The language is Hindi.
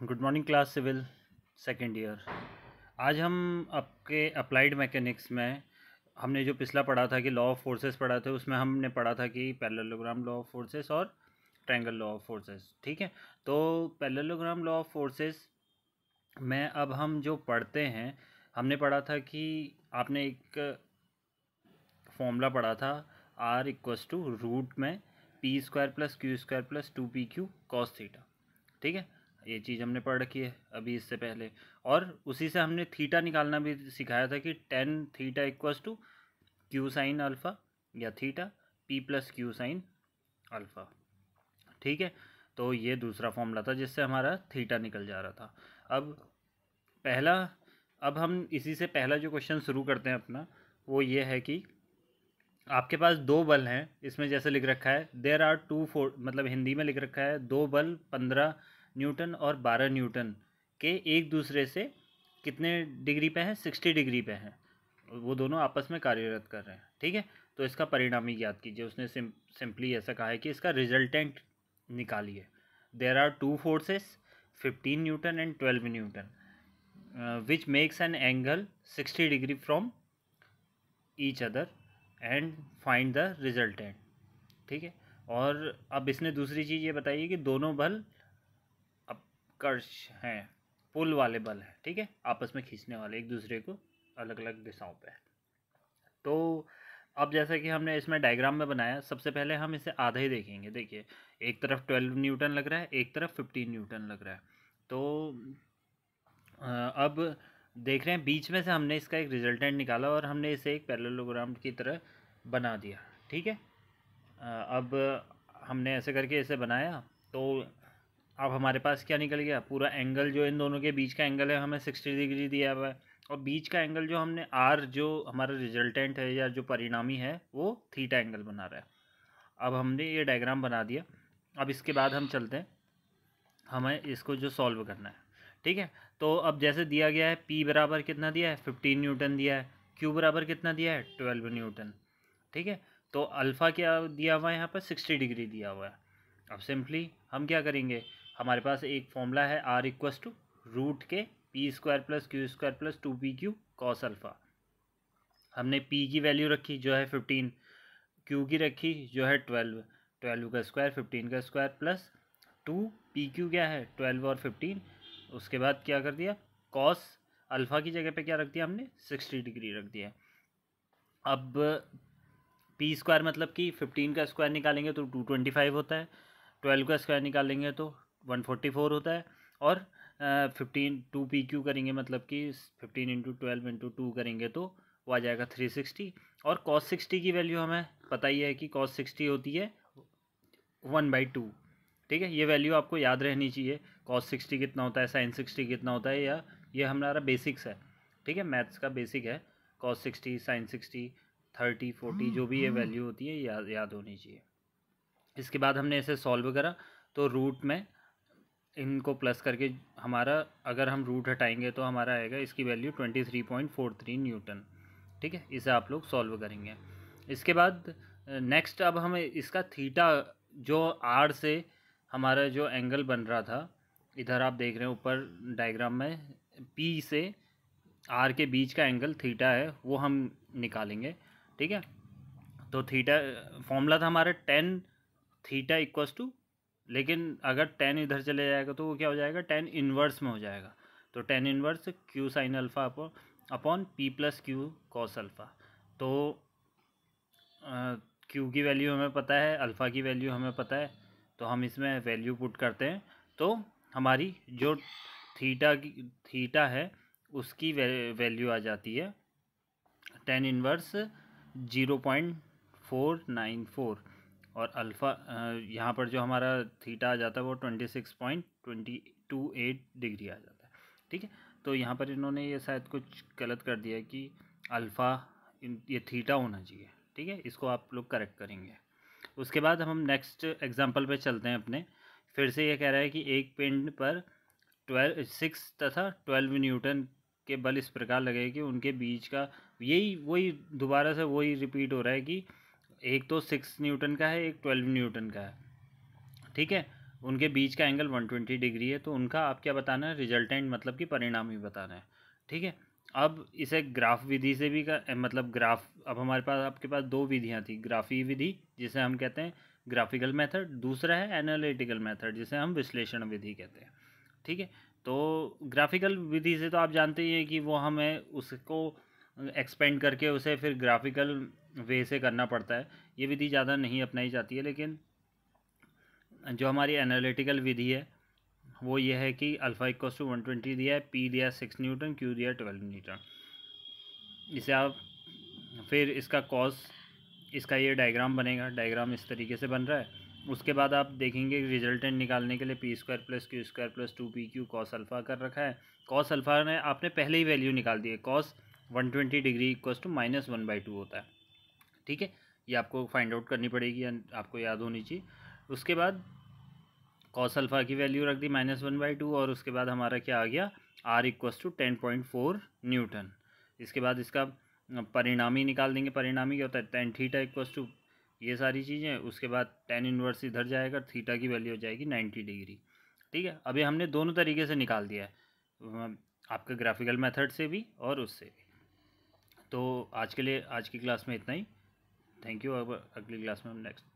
Good morning class civil second year. आज हम आपके अप्लाइड मैकेनिक्स में हमने जो पिछला पढ़ा था कि लॉ ऑफ फोर्सेस पढ़ा था, उसमें हमने पढ़ा था कि पैरेललोग्राम लॉ ऑफ फोर्सेस और ट्रायंगल लॉ ऑफ फोर्सेस। ठीक है, तो पैरेललोग्राम लॉ ऑफ फोर्सेस में अब हम जो पढ़ते हैं, हमने पढ़ा था कि आपने एक फॉर्मूला पढ़ा था R इक्वस टू रूट में P square plus Q square plus 2pq cos theta. ठीक है, ये चीज़ हमने पढ़ रखी है अभी इससे पहले। और उसी से हमने थीटा निकालना भी सिखाया था कि tan theta equals to q sine alpha या theta p plus q sine alpha. ठीक है, तो ये दूसरा फॉर्मूला था जिससे हमारा थीटा निकल जा रहा था। अब हम इसी से पहला जो क्वेश्चन शुरू करते हैं अपना, वो ये है कि आपके पास दो बल हैं। इसमें जैसे लिख रखा है देयर आर टू फोर, मतलब हिंदी में लिख रखा है दो बल 15 न्यूटन और 12 न्यूटन के एक दूसरे से कितने डिग्री पे हैं, 60 डिग्री पे हैं। वो दोनों आपस में कार्यरत कर रहे हैं। ठीक है, तो इसका परिणामी ज्ञात कीजिए। उसने सिंपली ऐसा कहा है कि इसका रिजल्टेंट निकालिए। There are two forces 15 newton and 12 newton which makes an angle 60 degree from each other and find the resultant. ठीक है, और अब इसने दूसरी चीज़ ये बताई कि दोनों बल अपकर्ष हैं, पुल वाले बल हैं। ठीक है, आपस में खींचने वाले, एक दूसरे को अलग अलग दिशाओं पे। तो अब जैसा कि हमने इसमें डायग्राम में बनाया, सबसे पहले हम इसे आधा ही देखेंगे। देखिए, एक तरफ 12 न्यूटन लग रहा है, एक तरफ 15 न्यूटन लग रहा है। तो अब देख रहे हैं बीच में से हमने इसका एक रिजल्टेंट निकाला और हमने इसे एक पैरेललोग्राम की तरह बना दिया। ठीक है, अब हमने ऐसे करके इसे बनाया, तो अब हमारे पास क्या निकल गया, पूरा एंगल जो इन दोनों के बीच का एंगल है हमें 60 डिग्री दिया हुआ है, और बीच का एंगल जो हमने आर, जो हमारा रिजल्टेंट है या जो परिणामी है, वो थीटा एंगल बना रहा है। अब हमने ये डायग्राम बना दिया। अब इसके बाद हम चलते हैं, हमें इसको जो सॉल्व करना है। ठीक है, तो अब जैसे दिया गया है P बराबर कितना दिया है, 15 न्यूटन दिया है, Q बराबर कितना दिया है, 12 न्यूटन। ठीक है, तो अल्फ़ा क्या दिया हुआ है यहाँ पर, 60 डिग्री दिया हुआ है। अब सिंपली हम क्या करेंगे, हमारे पास एक फॉर्मूला है R इक्वस टू रूट के P square plus Q square plus 2pq cos alpha. हमने P की वैल्यू रखी जो है 15, Q की रखी जो है 12, 12 का स्क्वायर 15 का स्क्वायर प्लस 2pq क्या है 12 और 15। उसके बाद क्या कर दिया, कॉस अल्फ़ा की जगह पे क्या रख दिया हमने, 60 डिग्री रख दिया। अब पी स्क्वायर मतलब कि 15 का स्क्वायर निकालेंगे तो 225 होता है, 12 का स्क्वायर निकालेंगे तो 144 होता है, और 15 2pq करेंगे मतलब कि 15 इंटू 12 इंटू 2 करेंगे तो वो आ जाएगा 360। और cos 60 की वैल्यू हमें पता ही है कि cos 60 होती है 1/2। ठीक है, ये वैल्यू आपको याद रहनी चाहिए, cos 60 कितना होता है, sin 60 कितना होता है, या ये हमारा बेसिक्स है। ठीक है, मैथ्स का बेसिक है, cos 60 sin 60 30 40 जो भी ये वैल्यू होती है याद होनी चाहिए। इसके बाद हमने इसे सॉल्व करा, तो रूट में इनको प्लस करके हमारा, अगर हम रूट हटाएंगे तो हमारा आएगा इसकी वैल्यू 23.43 न्यूटन। ठीक है, इसे आप लोग सॉल्व करेंगे। इसके बाद नेक्स्ट अब हमें इसका थीटा, जो आर से हमारा जो एंगल बन रहा था, इधर आप देख रहे हैं ऊपर डायग्राम में, पी से आर के बीच का एंगल थीटा है, वो हम निकालेंगे। ठीक है, तो थीटा फॉर्मूला था हमारा 10 थीटा इक्वस टू, लेकिन अगर 10 इधर चले जाएगा तो वो क्या हो जाएगा, 10 इन्वर्स में हो जाएगा। तो 10 inverse Q sine alpha upon P plus Q cos alpha. तो क्यू की वैल्यू हमें पता है, अल्फ़ा की वैल्यू हमें पता है, तो हम इसमें वैल्यू पुट करते हैं, तो हमारी जो थीटा है उसकी वैल्यू आ जाती है 10 इन्वर्स 0.494, और अल्फ़ा यहाँ पर जो हमारा थीटा आ जाता है वो 26.228 डिग्री आ जाता है। ठीक है, तो यहाँ पर इन्होंने ये शायद कुछ गलत कर दिया कि अल्फ़ा ये थीटा होना चाहिए। ठीक है, इसको आप लोग करेक्ट करेंगे। उसके बाद हम नेक्स्ट एग्जांपल पे चलते हैं अपने। फिर से ये कह रहा है कि एक पिंड पर 6 तथा 12 न्यूटन के बल इस प्रकार लगे कि उनके बीच का, यही वही दोबारा से वही रिपीट हो रहा है कि एक तो 6 न्यूटन का है, एक 12 न्यूटन का है। ठीक है, उनके बीच का एंगल 120 डिग्री है, तो उनका आप क्या बताना है, रिजल्टेंट मतलब कि परिणामी बताना है। ठीक है, अब इसे ग्राफ विधि से भी मतलब ग्राफ, अब हमारे पास आपके पास दो विधियाँ थी, ग्राफी विधि जिसे हम कहते हैं ग्राफिकल मेथड, दूसरा है एनालिटिकल मेथड जिसे हम विश्लेषण विधि कहते हैं। ठीक है, तो ग्राफिकल विधि से तो आप जानते ही हैं कि वो हमें उसको एक्सपेंड करके उसे फिर ग्राफिकल वे से करना पड़ता है, ये विधि ज़्यादा नहीं अपनाई जाती है। लेकिन जो हमारी एनालिटिकल विधि है वो ये है कि अल्फ़ा इक्वस टू 120 दिया है, पी दिया 6 न्यूटन, क्यू दिया 12 न्यूटन। इसे आप फिर इसका कॉस, इसका ये डायग्राम बनेगा, डायग्राम इस तरीके से बन रहा है। उसके बाद आप देखेंगे रिजल्टेंट निकालने के लिए P square plus Q square plus 2pq cos alpha कर रखा है। कॉस अल्फ़ा ने आपने पहले ही वैल्यू निकाल दी है, कॉस 120 डिग्री इक्वस टू -1/2 होता है। ठीक है, ये आपको फाइंड आउट करनी पड़ेगी, आपको याद होनी चाहिए। उसके बाद कॉस अल्फ़ा की वैल्यू रख दी -1/2, और उसके बाद हमारा क्या आ गया, आर इक्वस टू 10.4 न्यूटन। इसके बाद इसका परिणामी निकाल देंगे, परिणामी क्या होता है, tan थीटा इक्वस टू ये सारी चीज़ें। उसके बाद tan इनवर्स इधर जाएगा, थीटा की वैल्यू हो जाएगी 90 डिग्री। ठीक है, अभी हमने दोनों तरीके से निकाल दिया है, आपका ग्राफिकल मेथड से भी और उससे भी। तो आज के लिए आज की क्लास में इतना ही। Thank you. अब अगली क्लास में हम नेक्स्ट